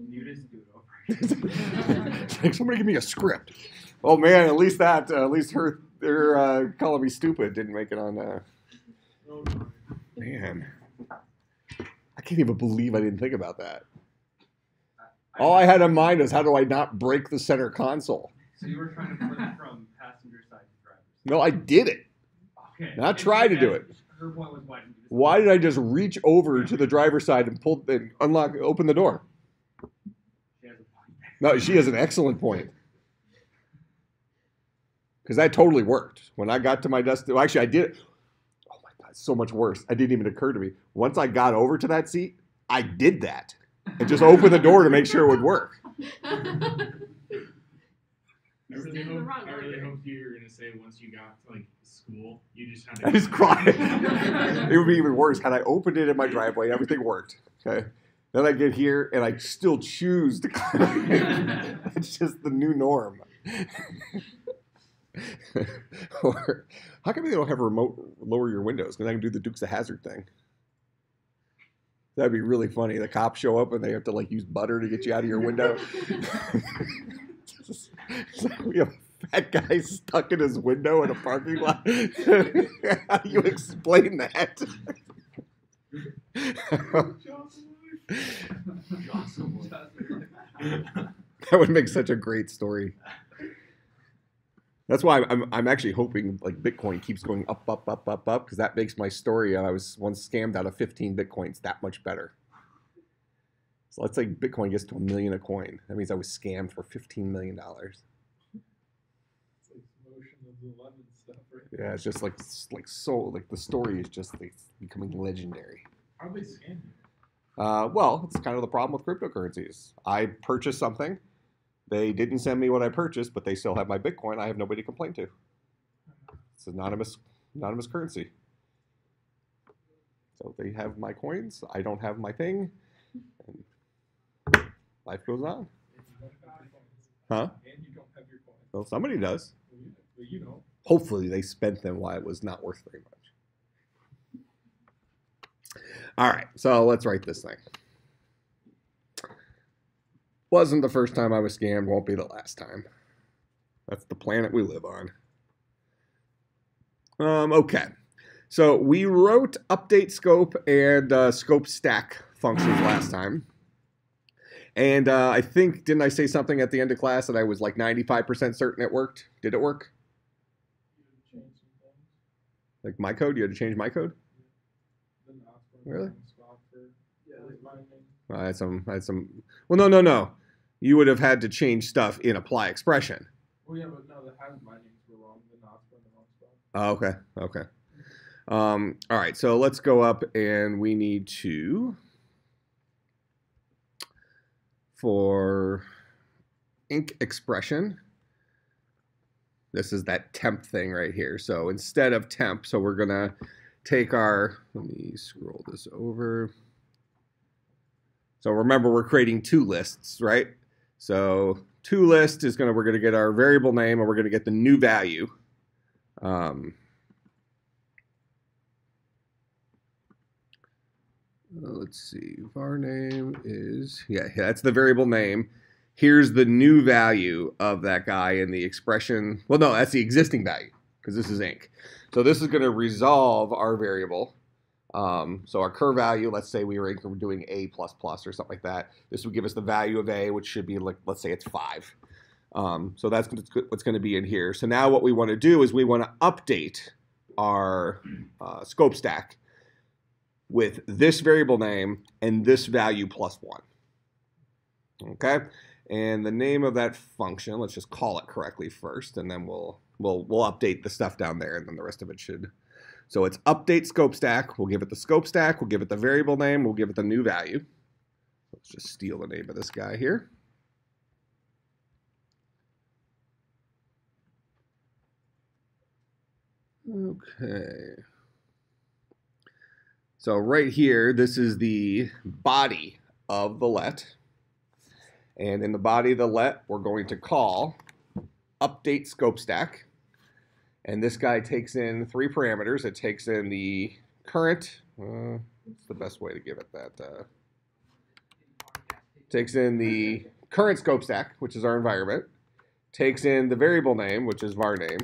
You just do it over. It's like, somebody give me a script. Oh man, at least her calling me stupid didn't make it on. Man, I can't even believe I didn't think about that. All I had in mind is how do I not break the center console? So you were trying to flip from passenger side to driver's side. No, I did it. Okay. Not try to do it. Her point was why didn't you just Why did I just reach over to the driver's side and open the door? She has a point. No, she has an excellent point. Because that totally worked. When I got to my destination, well, actually I did it. Oh my God, so much worse. It didn't even occur to me. Once I got over to that seat, I did that. And just opened the door to make sure it would work. I really hope you were gonna say once you got to like school, you just had to. I just cried. It would be even worse had I opened it in my driveway. Everything worked. Okay. Then I get here and I still choose to climb. It's just the new norm. Or how come they don't have a remote lower your windows? Because I can do the Dukes of Hazzard thing. That'd be really funny. The cops show up and they have to like use butter to get you out of your window. We have a fat guy stuck in his window in a parking lot. How do you explain that? That would make such a great story. That's why I'm actually hoping like Bitcoin keeps going up, because that makes my story. I was once scammed out of 15 Bitcoins that much better. So let's say Bitcoin gets to $1 million a coin. That means I was scammed for $15 million. It's like motion of the 11 stuff, right? Yeah, it's just like the story is just like becoming legendary. How do they scam you? Well, it's kind of the problem with cryptocurrencies. I purchased something. They didn't send me what I purchased, but they still have my Bitcoin. I have nobody to complain to. It's anonymous currency. So they have my coins. I don't have my thing. And life goes on. Huh? And you don't have your coins. Well, somebody does. Well, you know. Hopefully they spent them while it was not worth very much. All right, so let's write this thing. Wasn't the first time I was scammed, won't be the last time. That's the planet we live on. Okay, so we wrote update scope and scope stack functions last time. And I think, didn't I say something at the end of class that I was like 95% certain it worked? Did it work? You change some things. Like my code? You had to change my code? The knots Really? Swap for binding. I had some. Well, no. You would have had to change stuff in apply expression. Well, yeah, but no, the has bindings were wrong. The knots were in the wrong spot. Oh, okay. All right, so let's go up and we need to, for inc expression, this is that temp thing right here. So instead of temp, so we're going to take our, let me scroll this over. So remember, we're creating two lists, right? So two list is we're going to get our variable name and we're going to get the new value. Let's see, var name is, yeah, that's the variable name. Here's the new value of that guy in the expression. Well, no, that's the existing value because this is inc. So this is going to resolve our variable. So our cur value, let's say we were doing a plus plus or something like that. This would give us the value of a, which should be like, let's say it's 5. So that's what's going to be in here. So now what we want to do is we want to update our scope stack with this variable name and this value plus 1. Okay, and the name of that function, let's just call it correctly first, and then we'll update the stuff down there, and then the rest of it should. So it's update scope stack. We'll give it the scope stack. We'll give it the variable name. We'll give it the new value. Let's just steal the name of this guy here. Okay. So right here, this is the body of the let. And in the body of the let, we're going to call update scope stack. And this guy takes in 3 parameters. It takes in the current. What's the best way to give it that? takes in the current scope stack, which is our environment, takes in the variable name, which is var name,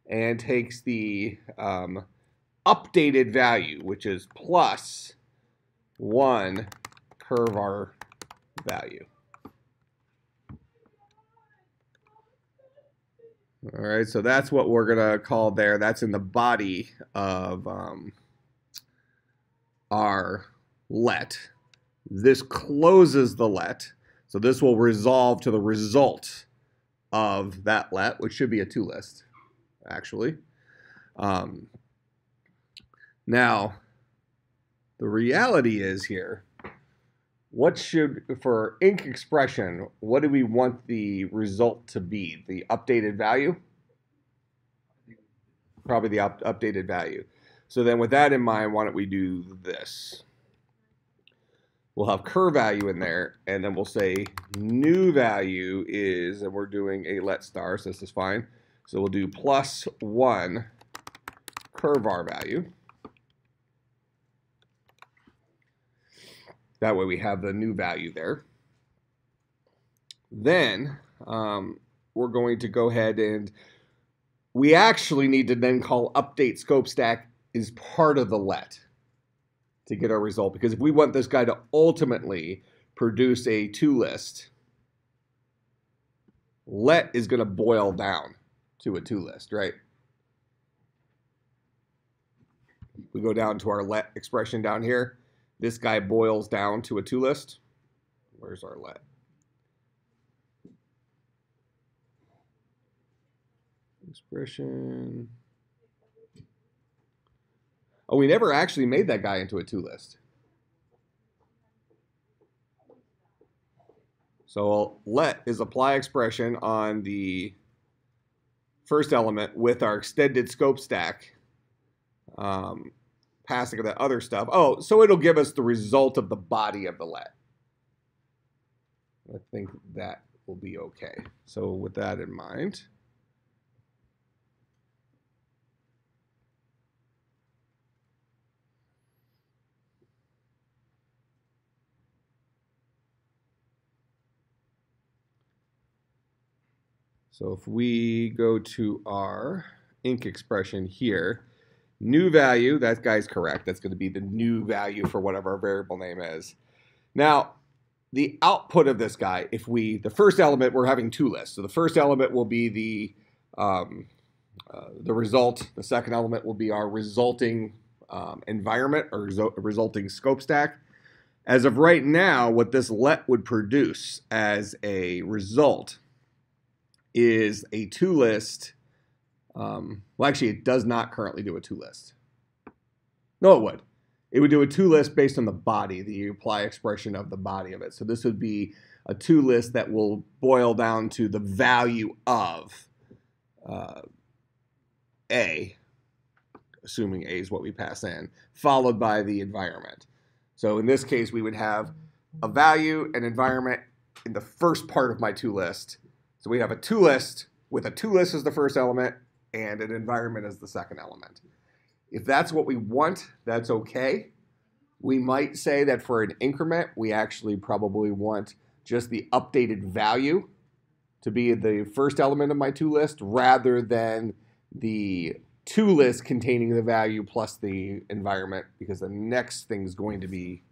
and takes the updated value, which is plus 1 curvar value. All right, so that's what we're going to call there. That's in the body of our let. This closes the let. So this will resolve to the result of that let, which should be a to list, actually. Now, the reality is here, what should, for inc expression, what do we want the result to be? The updated value? Probably the updated value. So then with that in mind, why don't we do this? We'll have cur value in there, and then we'll say new value is, and we're doing a let star, so this is fine. So we'll do plus 1 curvar value. That way we have the new value there. Then we're going to go ahead and we actually need to then call update scope stack is part of the let to get our result. Because if we want this guy to ultimately produce a to list, let is going to boil down to a to list, right? We go down to our let expression down here. This guy boils down to a to list. Where's our let? Expression. Oh, we never actually made that guy into a to list. So let is apply expression on the first element with our extended scope stack. Passing of that other stuff. Oh, so it'll give us the result of the body of the let. I think that will be okay. So with that in mind, so if we go to our inc expression here, new value, that guy's correct. That's going to be the new value for whatever our variable name is. Now, the output of this guy, if we, the first element, we're having two lists. So the first element will be the result. The second element will be our resulting environment or resulting scope stack. As of right now, what this let would produce as a result is a to list. Well, actually, it does not currently do a to list. No, it would. It would do a to list based on the body, the apply expression of the body of it. So this would be a to list that will boil down to the value of A, assuming A is what we pass in, followed by the environment. So in this case, we would have a value and environment in the first part of my to list. So we have a to list with a to list as the first element and an environment as the second element. If that's what we want, that's okay. We might say that for an increment, we actually probably want just the updated value to be the first element of my to list rather than the to list containing the value plus the environment, because the next thing is going to be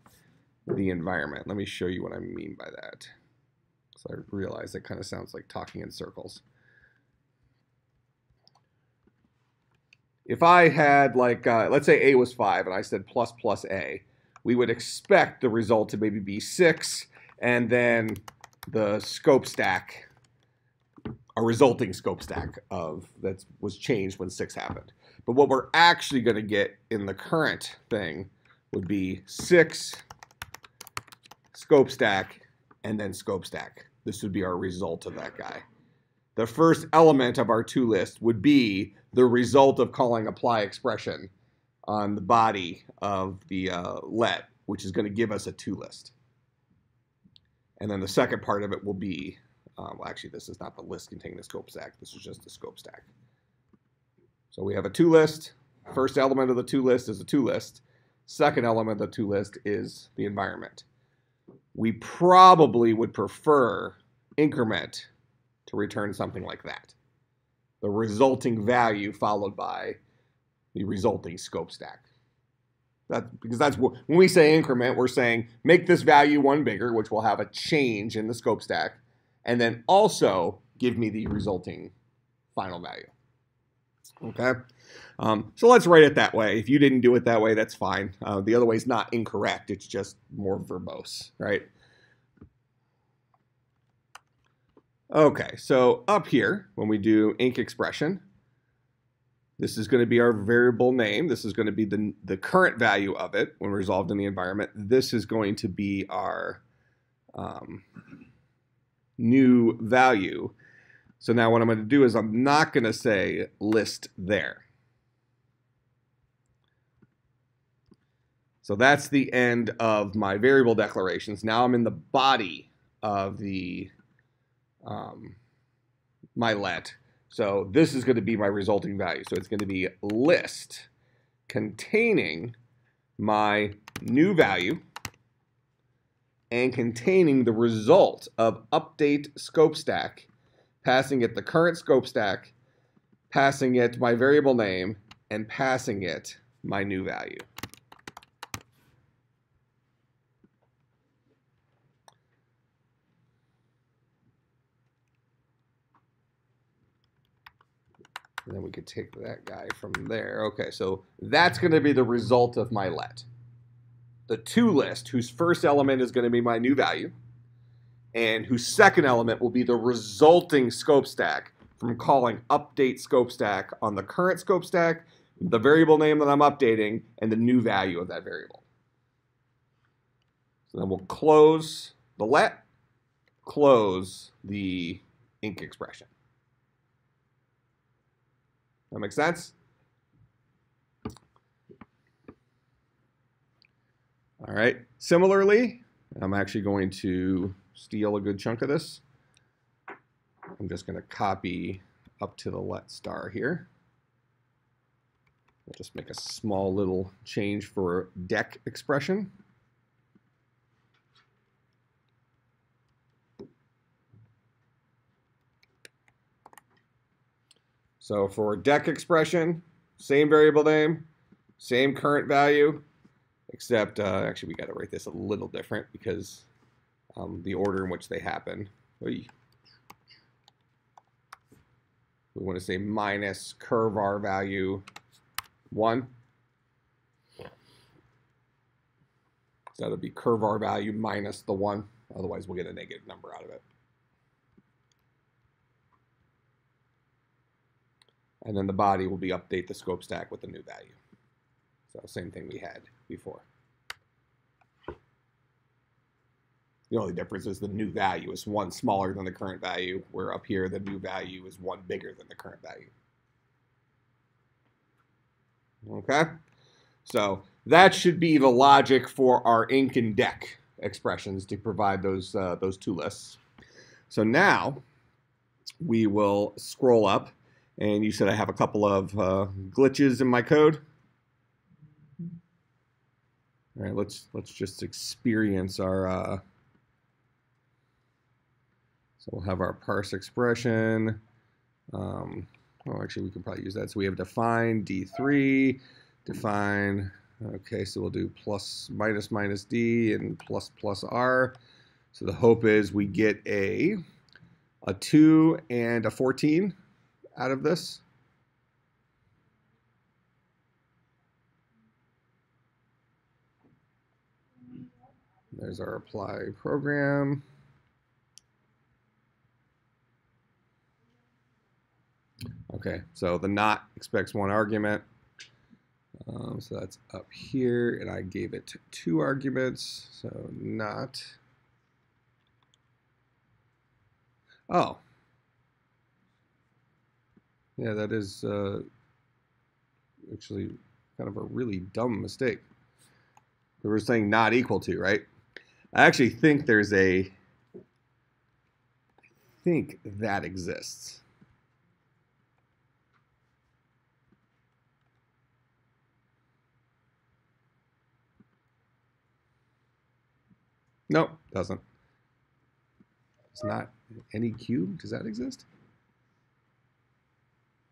the environment. Let me show you what I mean by that. So I realize it kind of sounds like talking in circles. If I had like, let's say A was 5 and I said plus plus A, we would expect the result to maybe be 6 and then the scope stack, a resulting scope stack of that was changed when 6 happened. But what we're actually going to get in the current thing would be 6 scope stack and then scope stack. This would be our result of that guy. The first element of our to list would be the result of calling apply expression on the body of the let, which is going to give us a to list. And then the second part of it will be, well, actually, this is not the list containing the scope stack. This is just the scope stack. So we have a to list. First element of the to list is a to list. Second element of the to list is the environment. we probably would prefer increment to return something like that. The resulting value followed by the resulting scope stack. Because that's what, when we say increment, we're saying make this value one bigger, which will have a change in the scope stack, and then also give me the resulting final value. Okay, so let's write it that way. If you didn't do it that way, that's fine. The other way is not incorrect. It's just more verbose, right? Okay, so up here, when we do inc expression, this is going to be our variable name. This is going to be the current value of it when resolved in the environment. This is going to be our new value. So now what I'm going to do is I'm not going to say list there. So that's the end of my variable declarations. Now I'm in the body of the my let. So this is going to be my resulting value. So it's going to be list containing my new value and containing the result of update scope stack, passing it the current scope stack, passing it my variable name, and passing it my new value. And then we could take that guy from there. Okay, so that's going to be the result of my let. The to list, whose first element is going to be my new value, and whose second element will be the resulting scope stack from calling update scope stack on the current scope stack, the variable name that I'm updating, and the new value of that variable. So then we'll close the let, close the inc expression. That makes sense? All right. Similarly, I'm actually going to steal a good chunk of this. I'm just going to copy up to the let star here. I'll just make a small little change for dec expression. So for dec expression, same variable name, same current value, except actually we got to write this a little different because the order in which they happen. We want to say minus curvar value 1. So that'll be curvar value minus the 1. Otherwise, we'll get a negative number out of it. And then the body will be update the scope stack with the new value. So same thing we had before. The only difference is the new value is 1 smaller than the current value, where up here the new value is 1 bigger than the current value. Okay? So that should be the logic for our inc and dec expressions to provide those two lists. So now we will scroll up. And you said I have a couple of glitches in my code. All right, let's just experience our. So we'll have our parse expression. Oh, actually, we can probably use that. So we have define D3, define. Okay, so we'll do plus minus minus D and plus plus R. So the hope is we get a 2 and a 14. Out of this. There's our apply program. Okay, so the not expects 1 argument. So that's up here, and I gave it 2 arguments. So not. Oh. Yeah, that is actually kind of a really dumb mistake. We were saying not equal to, right? I actually think there's I think that exists. Nope, doesn't. It's not any cube. Does that exist?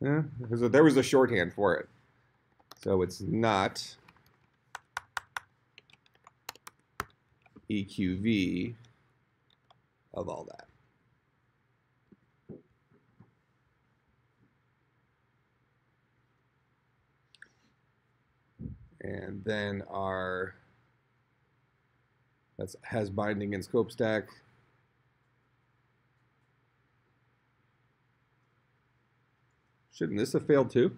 Yeah, there was a shorthand for it. So it's not EQV of all that. And then our has binding and scope stack. Shouldn't this have failed too?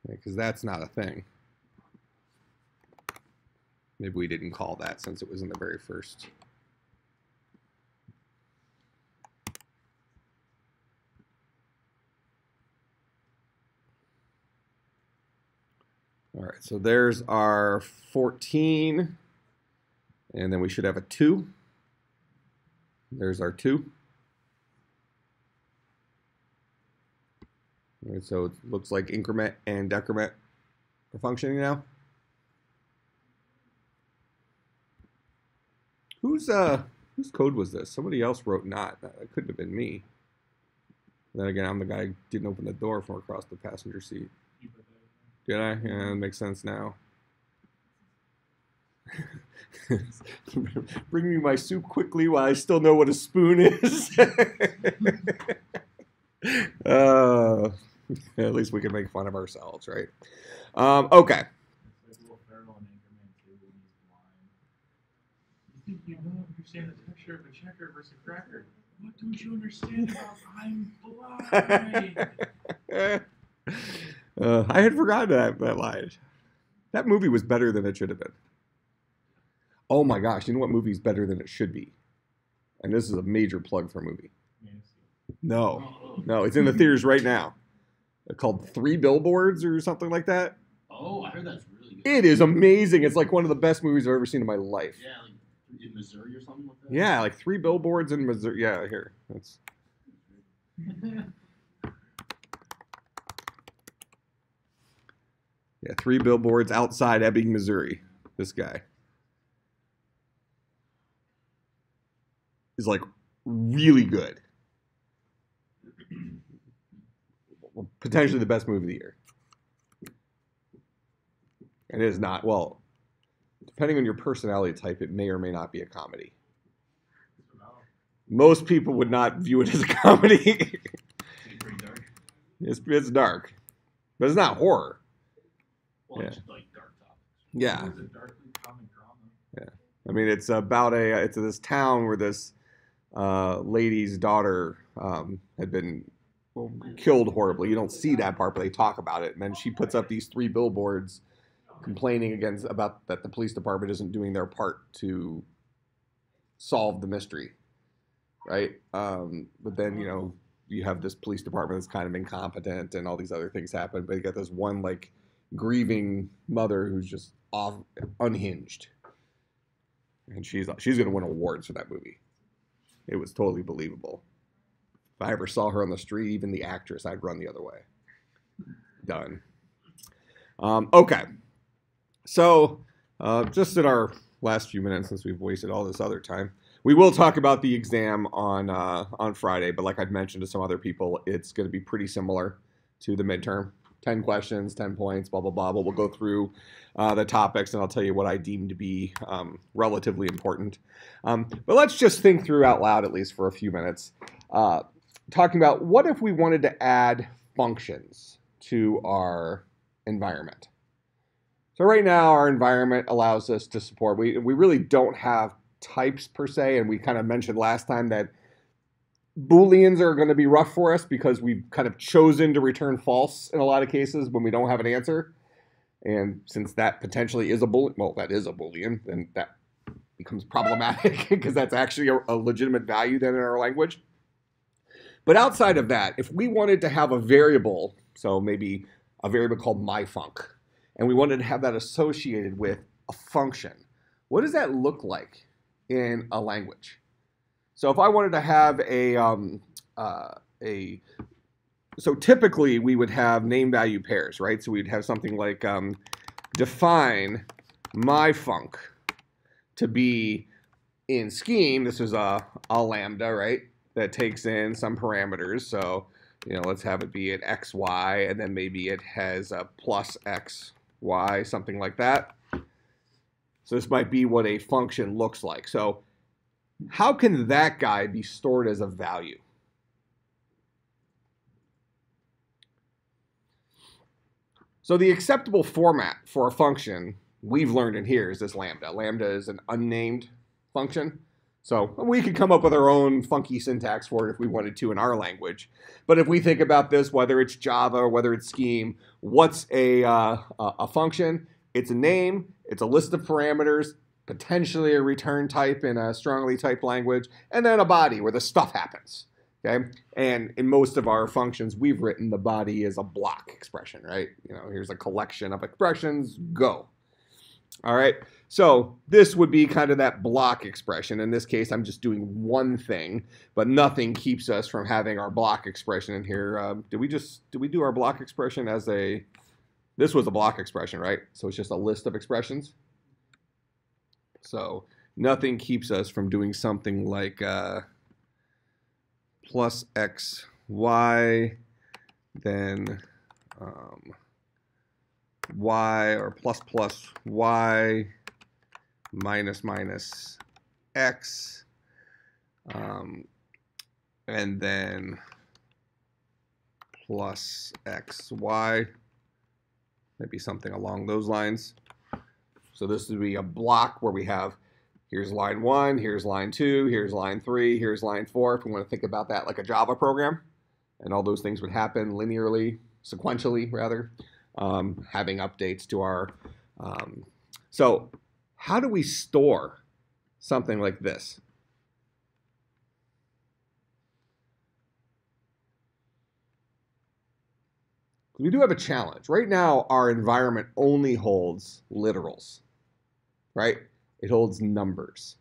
Because that's not a thing. Maybe we didn't call that since it was in the very first. All right, so there's our 14, and then we should have a 2. There's our 2. All right, so it looks like increment and decrement are functioning now. Whose code was this? Somebody else wrote not. That couldn't have been me. Then again, I'm the guy who didn't open the door from across the passenger seat. Did I? Yeah, that makes sense now. Bring me my soup quickly while I still know what a spoon is. At least we can make fun of ourselves, right? Okay. You think you don't understand the texture of a checker versus a cracker? What don't you understand about I'm blind? I had forgotten that line. That movie was better than it should have been. Oh my gosh, you know what movie is better than it should be? And this is a major plug for a movie. No, it's in the theaters right now. They're called 3 Billboards or something like that. Oh, I heard that's really good. It is amazing. It's like one of the best movies I've ever seen in my life. Yeah, like in Missouri or something like that. Yeah, like 3 Billboards in Missouri. Yeah, here. That's. Yeah, 3 Billboards outside Ebbing, Missouri. This guy is like really good. Potentially the best movie of the year. And it is not, well, depending on your personality type, it may or may not be a comedy. Most people would not view it as a comedy. Pretty dark. It's dark. But it's not horror. Well, Yeah. it's like dark topics. Yeah. It's a darkly comic drama. I mean, it's about it's this town where this lady's daughter had been killed horribly. You don't see that part, but they talk about it. And then she puts up these 3 billboards complaining about that the police department isn't doing their part to solve the mystery, right? But then, you have this police department that's kind of incompetent and all these other things happen. But you got this one, like, grieving mother who's just unhinged. And she's going to win awards for that movie. It was totally believable. If I ever saw her on the street, even the actress, I'd run the other way. Done. Okay. So, just in our last few minutes, since we've wasted all this other time, we will talk about the exam on Friday. But like I'd mentioned to some other people, it's going to be pretty similar to the midterm. 10 questions, 10 points, blah, blah, blah. But we'll go through the topics, and I'll tell you what I deem to be relatively important. But let's just think through out loud, at least for a few minutes, talking about what if we wanted to add functions to our environment. So right now, our environment allows us to support, we really don't have types per se, and we kind of mentioned last time that Booleans are going to be rough for us because we've kind of chosen to return false in a lot of cases when we don't have an answer. And since that potentially is a Boolean, well, that is a Boolean, then that becomes problematic because that's actually a legitimate value then in our language. But outside of that, if we wanted to have a variable, so maybe a variable called myfunc, and we wanted to have that associated with a function, what does that look like in a language? So if I wanted to have a so typically we would have name value pairs, right? So we'd have something like define my func to be in scheme. This is a lambda, right? That takes in some parameters. So, let's have it be an xy, and then maybe it has a plus xy, something like that. So this might be what a function looks like. So how can that guy be stored as a value? So the acceptable format for a function we've learned in here is this lambda. Lambda is an unnamed function. So we could come up with our own funky syntax for it if we wanted to in our language. But if we think about this, whether it's Java or whether it's Scheme, what's a function? It's a name, it's a list of parameters, potentially a return type in a strongly typed language, and then a body where the stuff happens. Okay? And in most of our functions we've written, the body is a block expression, right? Here's a collection of expressions, go. All right, so this would be kind of that block expression. In this case, I'm just doing one thing, but nothing keeps us from having our block expression in here. Did we do our block expression as this was a block expression, right? So it's just a list of expressions. So nothing keeps us from doing something like plus x, y, then y, or plus y, minus x, and then plus xy, maybe something along those lines. So this would be a block where we have, here's line 1, here's line 2, here's line 3, here's line 4, if we want to think about that like a Java program. And all those things would happen linearly, sequentially rather, having updates to our... So how do we store something like this? We do have a challenge. Right now, our environment only holds literals, right? It holds numbers,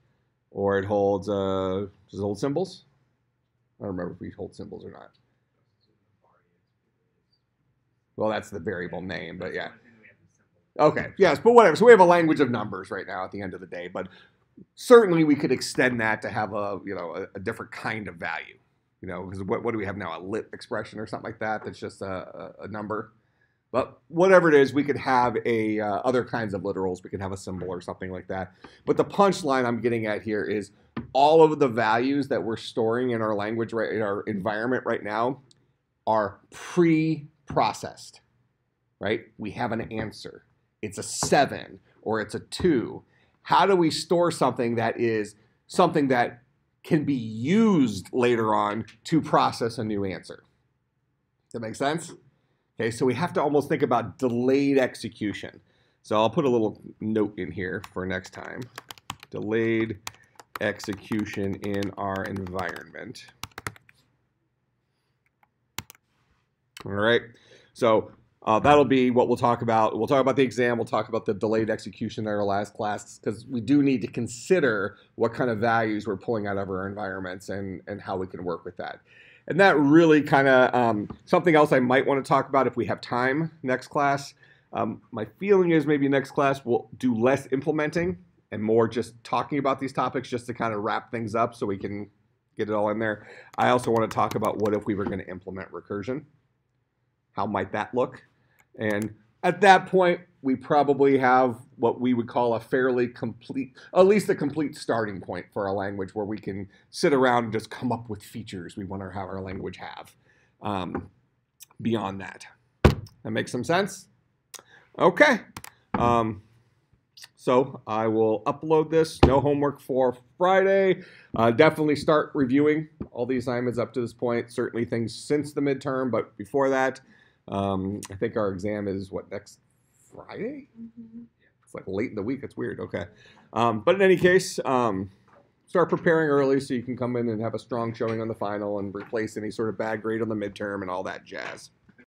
or it holds, does it hold symbols? I don't remember if we hold symbols or not. Well, that's the variable name, but yeah. Okay, yes, but whatever. So we have a language of numbers right now at the end of the day, but certainly we could extend that to have a different kind of value. Because what do we have now? A lit expression or something like that that's just a number. But whatever it is, we could have other kinds of literals. We could have a symbol or something like that. But the punchline I'm getting at here is all of the values that we're storing in our language, right, in our environment right now, are pre-processed, right? We have an answer. It's a 7 or it's a 2. How do we store something that is something that can be used later on to process a new answer? Does that make sense? Okay, so we have to almost think about delayed execution. So I'll put a little note in here for next time. Delayed execution in our environment. All right, so that'll be what we'll talk about. We'll talk about the exam. We'll talk about the delayed execution in our last class, because we do need to consider what kind of values we're pulling out of our environments and how we can work with that. And that really kind of something else I might want to talk about if we have time next class. My feeling is maybe next class we'll do less implementing and more just talking about these topics, just to kind of wrap things up so we can get it all in there. I also want to talk about what if we were going to implement recursion. How might that look? And at that point, we probably have what we would call a fairly complete, at least a complete starting point for our language, where we can sit around and just come up with features we want to have our language have beyond that. That makes some sense? Okay. So I will upload this. No homework for Friday. Definitely start reviewing all the assignments up to this point. Certainly things since the midterm, but before that, I think our exam is, what, next Friday? Mm-hmm. It's like late in the week. It's weird. Okay. But in any case, start preparing early so you can come in and have a strong showing on the final and replace any sort of bad grade on the midterm and all that jazz.